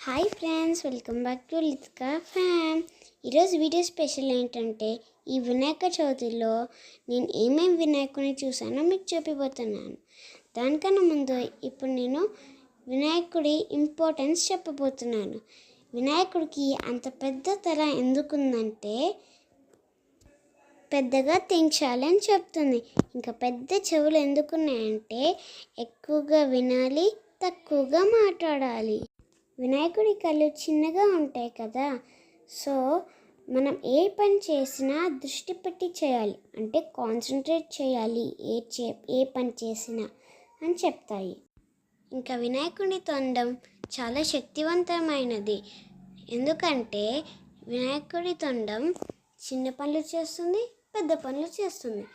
Hi friends, welcome back to Lithka fam. ఈరోజు video special ఏంటంటే ఈ వినాయక చవితిలో నేను ఏమేమి వినాయకుని చూసానో మీకు చెప్పబోతున్నాను. దానికన్నా ముందు ఇప్పుడు నేను వినాయకుడి ఇంపార్టెన్స్ చెప్పబోతున్నాను. వినాయకుడికి అంత పెద్ద తల ఎందుకుందంటే పెద్దగా తెంచాలి అని చెప్తుంది. ఇంకా పెద్ద చెవులు ఎందుకున్నాయంటే ఎక్కువగా వినాలి, తక్కువగా మాట్లాడాలి. వినాయకుడి కళ్ళు చిన్నగా ఉంటాయి కదా, సో మనం ఏ పని చేసినా దృష్టి పెట్టి చేయాలి, అంటే కాన్సన్ట్రేట్ చేయాలి ఏ పని చేసినా అని చెప్తాయి. ఇంకా వినాయకుడి తొండం చాలా శక్తివంతమైనది. ఎందుకంటే వినాయకుడి తొండం చిన్న పనులు చేస్తుంది, పెద్ద పనులు చేస్తుంది.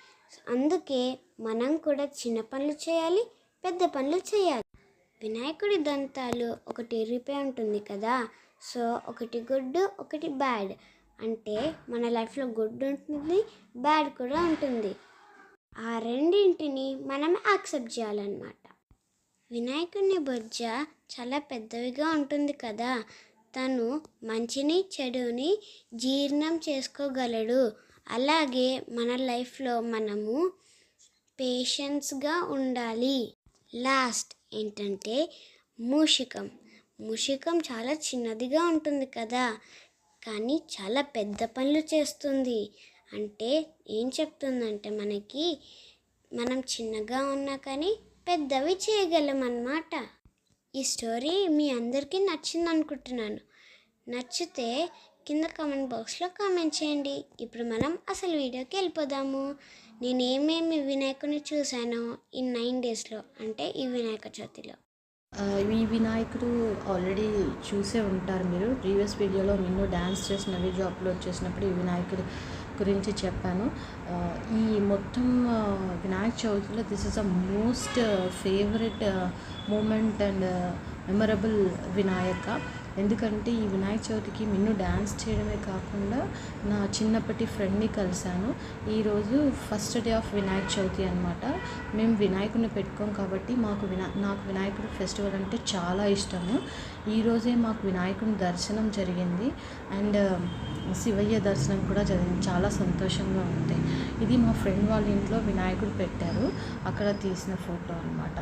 అందుకే మనం కూడా చిన్న పనులు చేయాలి, పెద్ద పనులు చేయాలి. వినాయకుడి దంతాలు ఒకటి ఇరిగిపోయి ఉంటుంది కదా, సో ఒకటి గుడ్ ఒకటి బ్యాడ్. అంటే మన లైఫ్లో గుడ్ ఉంటుంది, బ్యాడ్ కూడా ఉంటుంది. ఆ రెండింటిని మనం యాక్సెప్ట్ చేయాలన్నమాట. వినాయకుని బొజ్జ చాలా పెద్దవిగా ఉంటుంది కదా, తను మంచిని చెడుని జీర్ణం చేసుకోగలడు. అలాగే మన లైఫ్లో మనము పేషెన్స్గా ఉండాలి. లాస్ట్ ఏంటంటే మూషికం చాలా చిన్నదిగా ఉంటుంది కదా, కానీ చాలా పెద్ద పనులు చేస్తుంది. అంటే ఏం చెప్తుందంటే మనం చిన్నగా ఉన్నా కానీ పెద్దవి చేయగలం అన్నమాట. ఈ స్టోరీ మీ అందరికీ నచ్చింది అనుకుంటున్నాను. నచ్చితే కింద కామెంట్ బాక్స్లో కామెంట్ చేయండి. ఇప్పుడు మనం అసలు వీడియోకి వెళ్ళిపోదాము. నేను ఏమేమి వినాయకుని చూశానో ఈ 9 డేస్లో, అంటే ఈ వినాయక చవితిలో. ఈ వినాయకుడు ఆల్రెడీ చూసే ఉంటారు మీరు. ప్రీవియస్ వీడియోలో నిన్ను డ్యాన్స్ చేసిన వీడియో అప్లోడ్ చేసినప్పుడు ఈ వినాయకుడి గురించి చెప్పాను. ఈ మొత్తం వినాయక చవితిలో this is the most favourite moment and memorable Vinayaka. ఎందుకంటే ఈ వినాయక చవితికి మిన్ను డ్యాన్స్ చేయడమే కాకుండా నా చిన్నప్పటి ఫ్రెండ్ని కలిశాను. ఈరోజు first day of Vinayaka Chavithi అనమాట. మేము వినాయకుడిని పెట్టుకోం కాబట్టి నాకు వినాయకుడి ఫెస్టివల్ అంటే చాలా ఇష్టము. ఈరోజే మాకు వినాయకుని దర్శనం జరిగింది అండ్ శివయ్య దర్శనం కూడా జరిగింది. చాలా సంతోషంగా ఉంది. ఇది మా ఫ్రెండ్ వాళ్ళ ఇంట్లో వినాయకుడు పెట్టారు, అక్కడ తీసిన ఫోటో అనమాట.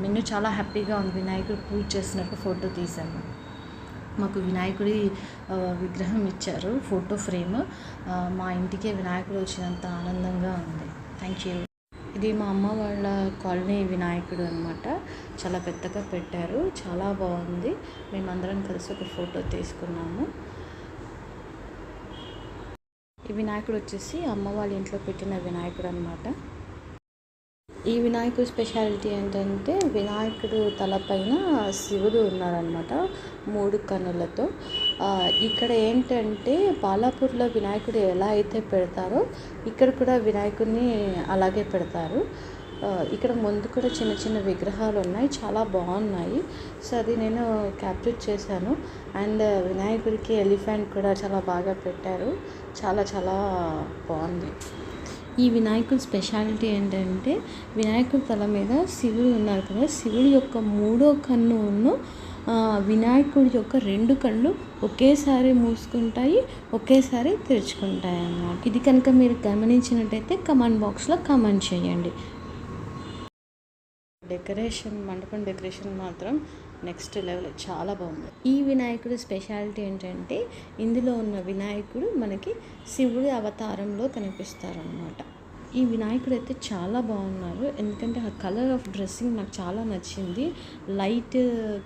మిన్ను చాలా హ్యాపీగా ఉంది. వినాయకుడు పూజ చేసినట్టు ఫోటో తీశాను. మాకు వినాయకుడి విగ్రహం ఇచ్చారు, ఫోటో ఫ్రేమ్. మా ఇంటికే వినాయకుడు వచ్చినంత ఆనందంగా ఉంది. Thank you. ఇది మా అమ్మ వాళ్ళ కాలనీ వినాయకుడు అనమాట. చాలా పెద్దగా పెట్టారు, చాలా బాగుంది. మేమందరం కలిసి ఒక ఫోటో తీసుకున్నాము. ఈ వినాయకుడు వచ్చేసి అమ్మ వాళ్ళ ఇంట్లో పెట్టిన వినాయకుడు అనమాట. ఈ వినాయకుడు స్పెషాలిటీ ఏంటంటే వినాయకుడు తలపైన శివుడు ఉన్నారనమాట 3 కన్నులతో. ఇక్కడ ఏంటంటే బాలాపూర్లో వినాయకుడు ఎలా అయితే పెడతారో ఇక్కడ కూడా వినాయకుడిని అలాగే పెడతారు. ఇక్కడ ముందు కూడా చిన్న చిన్న విగ్రహాలు ఉన్నాయి, చాలా బాగున్నాయి. సో అది నేను క్యాప్చర్ చేశాను. అండ్ వినాయకుడికి ఎలిఫెంట్ కూడా చాలా బాగా పెట్టారు, చాలా చాలా బాగుంది. ఈ వినాయకుడి స్పెషాలిటీ ఏంటంటే వినాయకుడి తల మీద శివుడు ఉన్నారు కదా, శివుడి యొక్క 3వ కన్ను వినాయకుడి యొక్క 2 కళ్ళు ఒకేసారి మూసుకుంటాయి, ఒకేసారి తెరుచుకుంటాయి అన్నమాట. ఇది కనుక మీరు గమనించినట్టయితే కమెంట్ బాక్స్లో కమెంట్ చేయండి. మండపం డెకరేషన్ మాత్రం నెక్స్ట్ లెవెల్, చాలా బాగుంది. ఈ వినాయకుడు స్పెషాలిటీ ఏంటంటే ఇందులో ఉన్న వినాయకుడు మనకి శివుడి అవతారంలో కనిపిస్తారనమాట. ఈ వినాయకుడు అయితే చాలా బాగున్నారు. ఎందుకంటే ఆ కలర్ ఆఫ్ డ్రెస్సింగ్ నాకు చాలా నచ్చింది. లైట్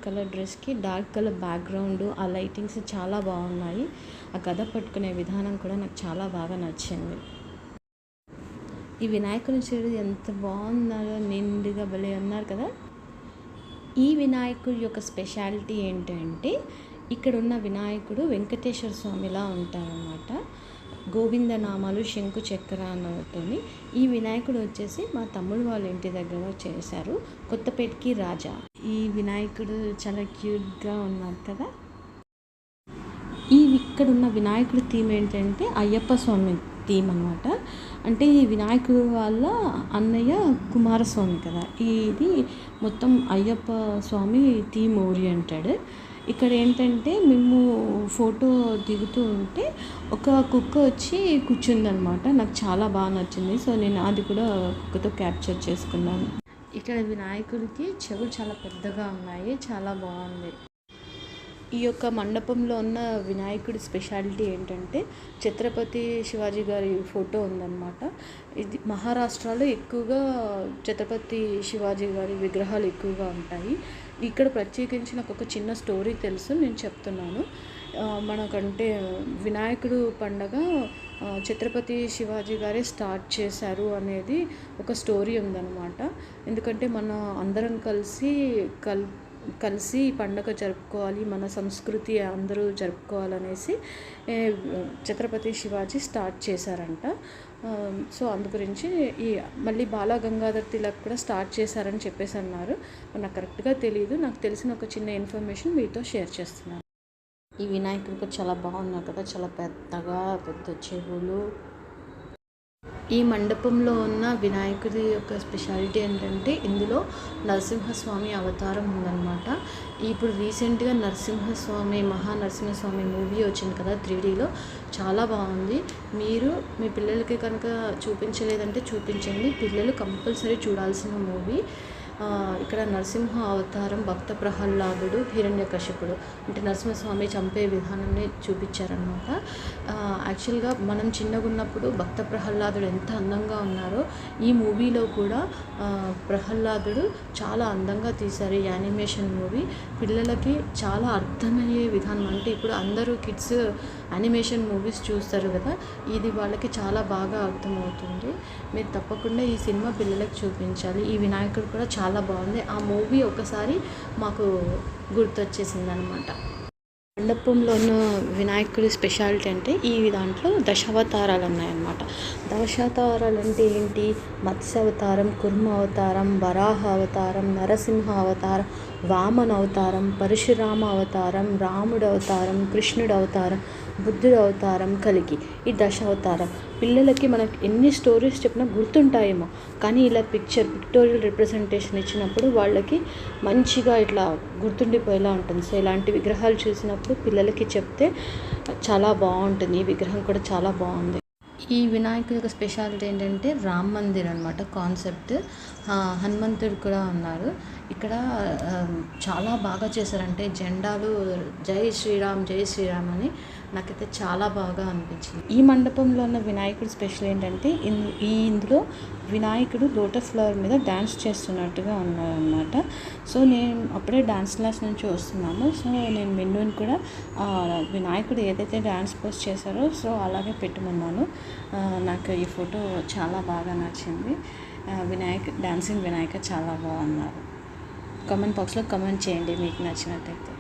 కలర్ డ్రెస్కి డార్క్ కలర్ బ్యాక్గ్రౌండ్, ఆ లైటింగ్స్ చాలా బాగున్నాయి. ఆ గద పట్టుకునే విధానం కూడా నాకు చాలా బాగా నచ్చింది. ఈ వినాయకుని చూడు ఎంత బాగున్నారో, నిండుగా భలే ఉన్నారు కదా. ఈ వినాయకుడి యొక్క స్పెషాలిటీ ఏంటంటే ఇక్కడ ఉన్న వినాయకుడు వెంకటేశ్వర స్వామిలా ఉంటారన్నమాట. గోవింద నామాలు, శంకు చక్రాలతో. ఈ వినాయకుడు వచ్చేసి మా తమ్ముడు వాళ్ళ ఇంటి దగ్గర చేశారు, కొత్తపేటకి రాజా. ఈ వినాయకుడు చాలా క్యూట్గా ఉన్నారు కదా. ఇక్కడ ఉన్న వినాయకుడి థీమ్ ఏంటంటే అయ్యప్ప స్వామి థీమ్ అనమాట. అంటే ఈ వినాయకుడు వాళ్ళ అన్నయ్య కుమారస్వామి కదా. ఇది మొత్తం అయ్యప్ప స్వామి థీమ్ ఓరియంటెడ్. ఇక్కడ ఏంటంటే మేము ఫోటో దిగుతూ ఉంటే ఒక కుక్క వచ్చి కూర్చుందనమాట. నాకు చాలా బాగా నచ్చింది. సో నేను అది కూడా కుక్కతో క్యాప్చర్ చేసుకున్నాను. ఇక్కడ వినాయకుడికి చెవులు చాలా పెద్దగా ఉన్నాయి, చాలా బాగుంది. ఈ యొక్క మండపంలో ఉన్న వినాయకుడి స్పెషాలిటీ ఏంటంటే ఛత్రపతి శివాజీ గారి ఫోటో ఉందన్నమాట. ఇది మహారాష్ట్రలో ఎక్కువగా ఛత్రపతి శివాజీ గారి విగ్రహాలు ఎక్కువగా ఉంటాయి. ఇక్కడ ప్రత్యేకించి నాకు ఒక చిన్న స్టోరీ తెలుసు, నేను చెప్తున్నాను. మనకంటే వినాయకుడు పండగ ఛత్రపతి శివాజీ గారే స్టార్ట్ చేశారు అనేది ఒక స్టోరీ ఉందన్నమాట. ఎందుకంటే మన అందరం కలిసి ఈ పండుగ జరుపుకోవాలి, మన సంస్కృతి అందరూ జరుపుకోవాలనేసి ఛత్రపతి శివాజీ స్టార్ట్ చేశారంట. సో అందు గురించి మళ్ళీ బాల గంగాధర్ తిలక్ కూడా స్టార్ట్ చేశారని చెప్పేసి అన్నారు. నాకు కరెక్ట్గా తెలియదు, నాకు తెలిసిన ఒక చిన్న ఇన్ఫర్మేషన్ మీతో షేర్ చేస్తున్నాను. ఈ వినాయకుడు కూడా చాలా బాగున్నారు కదా, చాలా పెద్ద చెవులు. ఈ మండపంలో ఉన్న వినాయకుడి యొక్క స్పెషాలిటీ ఏంటంటే ఇందులో నరసింహస్వామి అవతారం ఉందన్నమాట. ఇప్పుడు రీసెంట్గా మహానరసింహస్వామి మూవీ వచ్చింది కదా 3Dలో, చాలా బాగుంది. మీరు మీ పిల్లలకి కనుక చూపించలేదంటే చూపించండి, పిల్లలు కంపల్సరీ చూడాల్సిన మూవీ. ఇక్కడ నరసింహ అవతారం, భక్త ప్రహ్లాదుడు, హిరణ్యకశిపుడు అంటే నరసింహస్వామి చంపే విధానాన్ని చూపించారనమాట. యాక్చువల్గా మనం చిన్నగా ఉన్నప్పుడు భక్త ప్రహ్లాదుడు ఎంత అందంగా ఉన్నారో ఈ మూవీలో కూడా ప్రహ్లాదుడు చాలా అందంగా తీశారు. ఈ యానిమేషన్ మూవీ పిల్లలకి చాలా అర్థమయ్యే విధానం. అంటే ఇప్పుడు అందరూ కిడ్స్ యానిమేషన్ మూవీస్ చూస్తారు కదా, ఇది వాళ్ళకి చాలా బాగా అర్థమవుతుంది. మీరు తప్పకుండా ఈ సినిమా పిల్లలకు చూపించాలి. ఈ వినాయకుడు కూడా చాలా బాగుంది. ఆ మూవీ ఒకసారి మాకు గుర్తొచ్చేసింది అనమాట. మండపంలో ఉన్న వినాయకుడి స్పెషాలిటీ అంటే ఈ దాంట్లో దశావతారాలు ఉన్నాయన్నమాట. దశావతారాలు అంటే ఏంటి? మత్స్య అవతారం, కుర్మ అవతారం, వరాహ అవతారం, నరసింహ అవతారం, వామన అవతారం, పరశురామ అవతారం, రాముడు అవతారం, కృష్ణుడు అవతారం, బుద్ధుడు అవతారం, కలికి. ఈ దశావతారం పిల్లలకి మనకి ఎన్ని స్టోరీస్ చెప్పినా గుర్తుంటాయేమో, కానీ ఇలా పిక్టోరియల్ రిప్రజెంటేషన్ ఇచ్చినప్పుడు వాళ్ళకి మంచిగా ఇట్లా గుర్తుండిపోయేలా ఉంటుంది. సో ఇలాంటి విగ్రహాలు చూసినప్పుడు పిల్లలకి చెప్తే చాలా బాగుంటుంది. ఈ విగ్రహం కూడా చాలా బాగుంది. ఈ వినాయకుడి యొక్క స్పెషాలిటీ ఏంటంటే రామ్ మందిర్ అనమాట కాన్సెప్ట్. హనుమంతుడు కూడా ఉన్నారు ఇక్కడ. చాలా బాగా చేశారంటే జెండాలు జై శ్రీరామ్ జై శ్రీరామ్ అని నాకైతే చాలా బాగా అనిపించింది. ఈ మండపంలో ఉన్న వినాయకుడు స్పెషల్ ఏంటంటే ఇందులో వినాయకుడు లోటస్ ఫ్లవర్ మీద డ్యాన్స్ చేస్తున్నట్టుగా ఉన్నారనమాట. సో నేను అప్పుడే డ్యాన్స్ క్లాస్ నుంచి వస్తున్నాము. సో నేను మెనూని కూడా వినాయకుడు ఏదైతే డ్యాన్స్ పోస్ట్ చేశారో సో అలాగే పెట్టమన్నాను. నాకు ఈ ఫోటో చాలా బాగా నచ్చింది. డాన్సింగ్ వినాయక చాలా బాగున్నారు. కామెంట్ బాక్స్లో కామెంట్ చేయండి మీకు నచ్చినట్టయితే.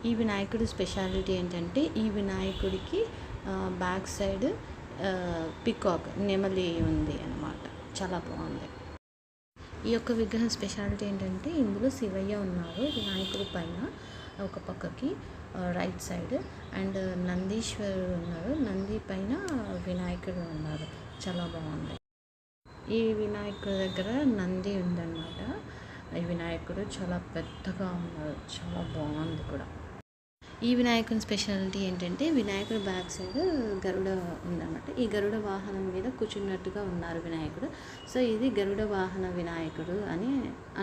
ఈ వినాయకుడి స్పెషాలిటీ ఏంటంటే ఈ వినాయకుడికి బ్యాక్ సైడ్ పికాక్ నెమలి ఉంది అన్నమాట. చాలా బాగుంది. ఈ యొక్క విగ్రహం స్పెషాలిటీ ఏంటంటే ఇందులో శివయ్య ఉన్నారు వినాయకుడి పైన ఒక పక్కకి రైట్ సైడ్, అండ్ నందీశ్వరుడు ఉన్నారు, నంది పైన వినాయకుడు ఉన్నారు. చాలా బాగుంది. ఈ వినాయకుడి దగ్గర నంది ఉందన్నమాట. ఈ వినాయకుడు చాలా పెద్దగా ఉన్నారు, చాలా బాగుంది కూడా. ఈ వినాయకుని స్పెషాలిటీ ఏంటంటే వినాయకుడు బ్యాక్ సైడ్ గరుడ ఉందన్నమాట. ఈ గరుడ వాహనం మీద కూర్చున్నట్టుగా ఉన్నారు వినాయకుడు. సో ఇది గరుడ వాహన వినాయకుడు అని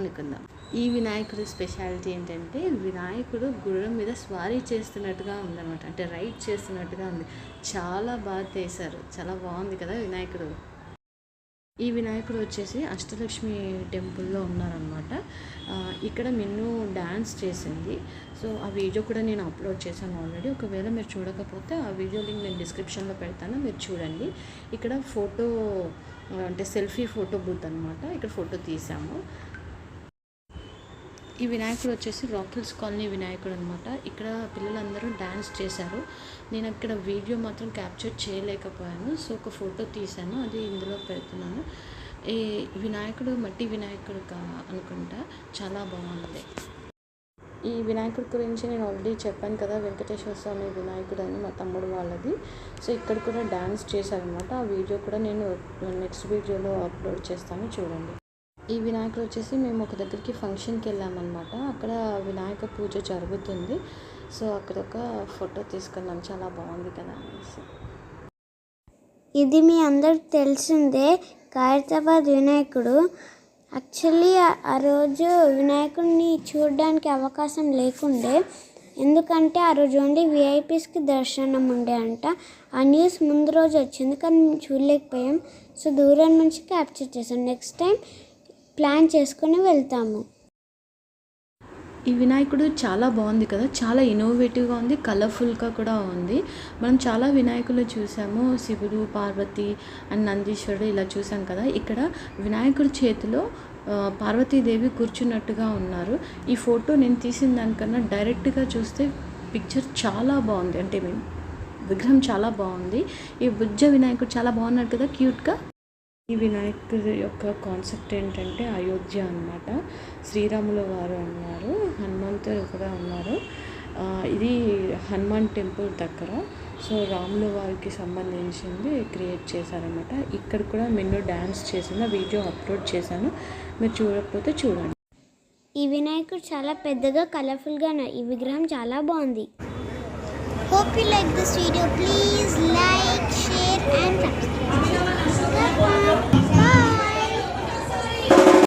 అనుకుందాం. ఈ వినాయకుడి స్పెషాలిటీ ఏంటంటే వినాయకుడు గుర్రం మీద స్వారీ చేస్తున్నట్టుగా ఉందన్నమాట. అంటే రైడ్ చేస్తున్నట్టుగా ఉంది. చాలా బాగా చేశారు, చాలా బాగుంది కదా వినాయకుడు. ఈ వినాయకుడు వచ్చేసి అష్టలక్ష్మి టెంపుల్లో ఉన్నారనమాట. ఇక్కడ మిన్ను డ్యాన్స్ చేసింది. సో ఆ వీడియో కూడా నేను అప్లోడ్ చేశాను ఆల్రెడీ. ఒకవేళ మీరు చూడకపోతే ఆ వీడియో లింక్ నేను డిస్క్రిప్షన్లో పెడతాను, మీరు చూడండి. ఇక్కడ ఫోటో అంటే సెల్ఫీ ఫోటో బూత్ అనమాట. ఇక్కడ ఫోటో తీసాము. ఈ వినాయకుడు వచ్చేసి రాకిల్స్ కాలనీ వినాయకుడు అనమాట. ఇక్కడ పిల్లలందరూ డ్యాన్స్ చేశారు. నేను ఇక్కడ వీడియో మాత్రం క్యాప్చర్ చేయలేకపోయాను. సో ఒక ఫోటో తీశాను, అది ఇందులో పెడుతున్నాను. ఈ వినాయకుడు మట్టి వినాయకుడు అనుకుంటా, చాలా బాగుంది. ఈ వినాయకుడి గురించి నేను ఆల్రెడీ చెప్పాను కదా, వెంకటేశ్వర స్వామి వినాయకుడు అని మా తమ్ముడు వాళ్ళది. సో ఇక్కడ కూడా డ్యాన్స్ చేశారనమాట. ఆ వీడియో కూడా నేను నెక్స్ట్ వీడియోలో అప్లోడ్ చేస్తాను, చూడండి. ఈ వినాయకుడు వచ్చేసి మేము ఒక దగ్గరికి ఫంక్షన్కి వెళ్ళామన్నమాట. అక్కడ వినాయక పూజ జరుగుతుంది. సో అక్కడ ఒక ఫోటో తీసుకున్నాం, చాలా బాగుంది కదా అనేసి. ఇది మీ అందరికి తెలిసిందే, ఖైరతాబాద్ వినాయకుడు. యాక్చువల్లీ ఆ రోజు వినాయకుడిని చూడడానికి అవకాశం లేకుండే, ఎందుకంటే ఆ రోజు ఓన్లీ విఐపీస్కి దర్శనం ఉండే అంట. ఆ న్యూస్ ముందు రోజు వచ్చింది కానీ మేము చూడలేకపోయాం. సో దూరం నుంచి క్యాప్చర్ చేసాం. నెక్స్ట్ టైం ప్లాన్ చేసుకొని వెళ్తాము. ఈ వినాయకుడు చాలా బాగుంది కదా, చాలా ఇన్నోవేటివ్గా ఉంది, కలర్ఫుల్గా కూడా ఉంది. మనం చాలా వినాయకులు చూసాము, శివుడు, పార్వతి అండ్ నందీశ్వరుడు ఇలా చూసాం కదా. ఇక్కడ వినాయకుడి చేతిలో పార్వతీదేవి కూర్చున్నట్టుగా ఉన్నారు. ఈ ఫోటో నేను తీసిన దానికన్నా డైరెక్ట్గా చూస్తే పిక్చర్ చాలా బాగుంది, అంటే విగ్రహం చాలా బాగుంది. ఈ బుజ్జ వినాయకుడు చాలా బాగున్నాడు కదా, క్యూట్గా. ఈ వినాయకుడి యొక్క కాన్సెప్ట్ ఏంటంటే అయోధ్య అన్నమాట. శ్రీరాముల వారు ఉన్నారు, హనుమంతుడు కూడా ఉన్నారు. ఇది హనుమాన్ టెంపుల్ దగ్గర. సో రాముల వారికి సంబంధించింది క్రియేట్ చేశారనమాట. ఇక్కడ కూడా మిన్ను డ్యాన్స్ చేసిన వీడియో అప్లోడ్ చేశాను, మీరు చూడకపోతే చూడండి. ఈ వినాయకుడు చాలా పెద్దగా కలర్ఫుల్గా ఉన్నాయి. ఈ విగ్రహం చాలా బాగుంది. Hope you like this video. Please like, share and subscribe.